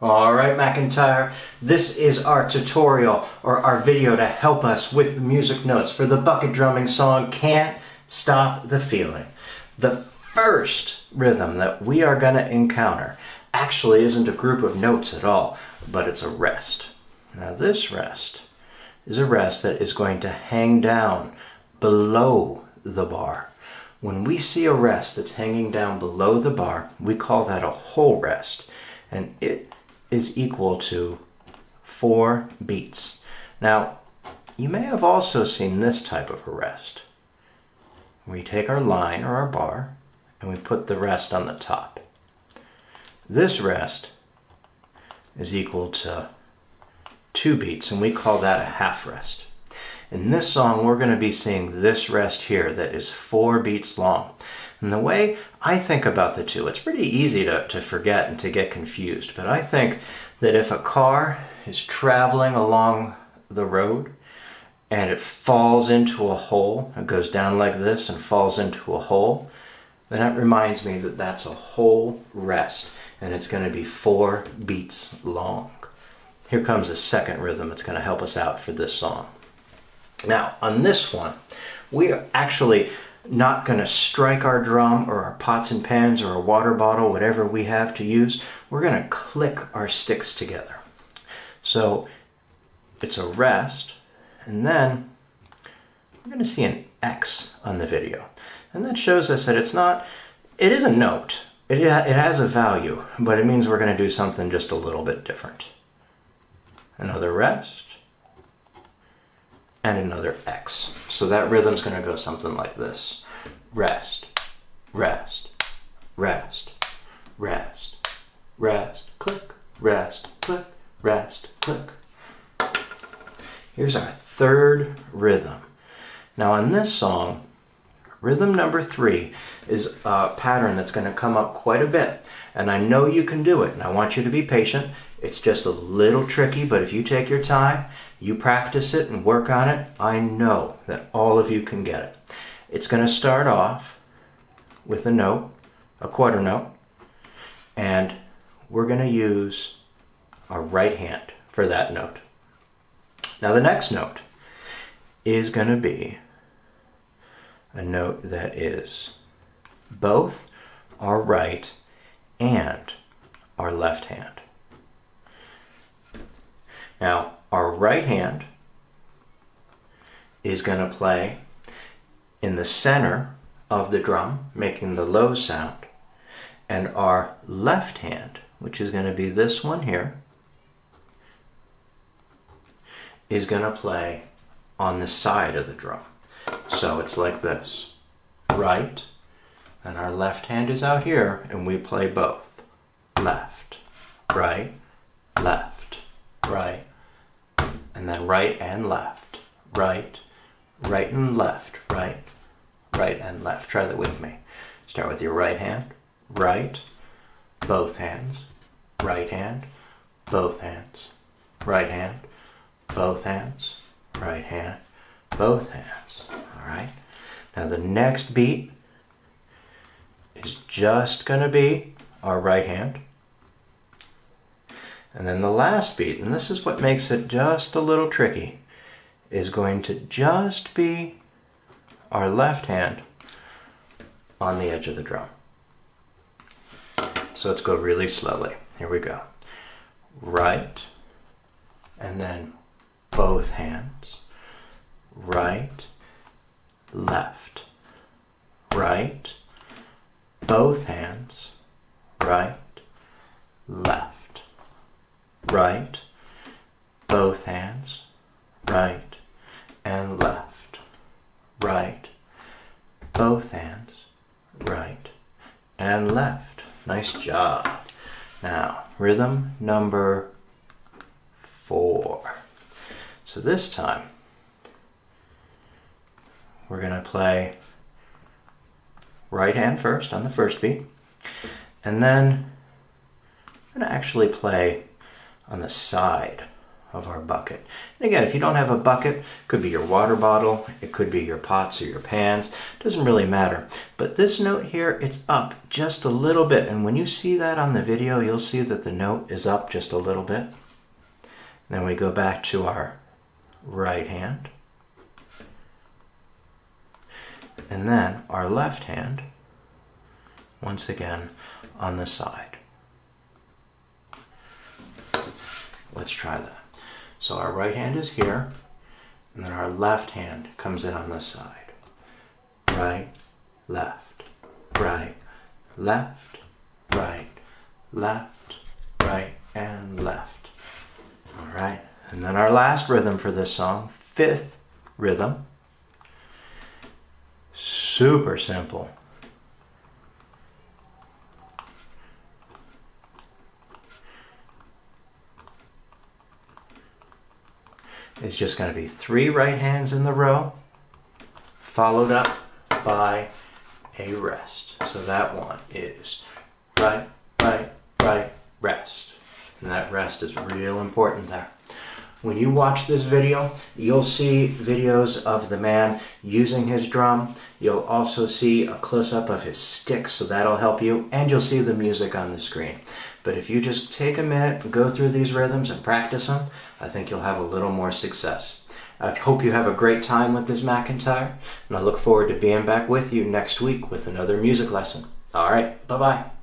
Alright McIntyre, this is our tutorial or our video to help us with the music notes for the bucket drumming song Can't Stop the Feeling. The first rhythm that we are going to encounter actually isn't a group of notes at all, but it's a rest. Now this rest is a rest that is going to hang down below the bar. When we see a rest that's hanging down below the bar, we call that a whole rest, and it is equal to 4 beats. Now, you may have also seen this type of a rest. We take our line or our bar and we put the rest on the top. This rest is equal to 2 beats, and we call that a half rest. In this song, we're going to be seeing this rest here that is 4 beats long. And the way I think about the two, it's pretty easy to forget and to get confused, but I think that if a car is traveling along the road and it falls into a hole, it goes down like this and falls into a hole, then that reminds me that that's a whole rest, and it's going to be 4 beats long. Here comes a second rhythm that's going to help us out for this song. Now, on this one, we are actually not going to strike our drum or our pots and pans or a water bottle, whatever we have to use. We're going to click our sticks together. So it's a rest, and then we're going to see an X on the video. And that shows us that it is a note. It has a value, but it means we're going to do something just a little bit different. Another rest, and another X. So that rhythm's going to go something like this. Rest, rest, rest, rest, rest, click, rest, click, rest, click. Here's our third rhythm. Now on this song, rhythm number 3 is a pattern that's going to come up quite a bit. And I know you can do it, and I want you to be patient. It's just a little tricky, but if you take your time, you practice it and work on it, I know that all of you can get it. It's going to start off with a note, a quarter note, and we're going to use our right hand for that note. Now the next note is going to be a note that is both our right and our left hand. Now, our right hand is going to play in the center of the drum, making the low sound. And our left hand, which is going to be this one here, is going to play on the side of the drum. So it's like this. Right, and our left hand is out here, and we play both. Left, right, left, right. And then right and left, right, right and left, right, right and left. Try that with me. Start with your right hand, right, both hands, right hand, both hands, right hand, both hands, right hand, both hands. All right. Now the next beat is just going to be our right hand. And then the last beat, and this is what makes it just a little tricky, is going to just be our left hand on the edge of the drum. So let's go really slowly. Here we go. Right, and then both hands. Right, left, right, both hands, right, left. Right, both hands, right and left, right, both hands, right and left. Nice job. Now, rhythm number 4. So this time, we're going to play right hand first on the first beat, and then I'm going to actually play on the side of our bucket. And again, if you don't have a bucket, it could be your water bottle, it could be your pots or your pans, it doesn't really matter. But this note here, it's up just a little bit. And when you see that on the video, you'll see that the note is up just a little bit. Then we go back to our right hand. And then our left hand, once again, on the side. Let's try that. So our right hand is here, and then our left hand comes in on this side. Right, left, right, left, right, left, right, and left. All right, and then our last rhythm for this song, fifth rhythm. Super simple. It's just going to be 3 right hands in the row, followed up by a rest. So that one is right, right, right, rest. And that rest is real important there. When you watch this video, you'll see videos of the man using his drum. You'll also see a close-up of his sticks, so that'll help you. And you'll see the music on the screen. But if you just take a minute and go through these rhythms and practice them, I think you'll have a little more success. I hope you have a great time with this McIntyre, and I look forward to being back with you next week with another music lesson. All right, bye-bye.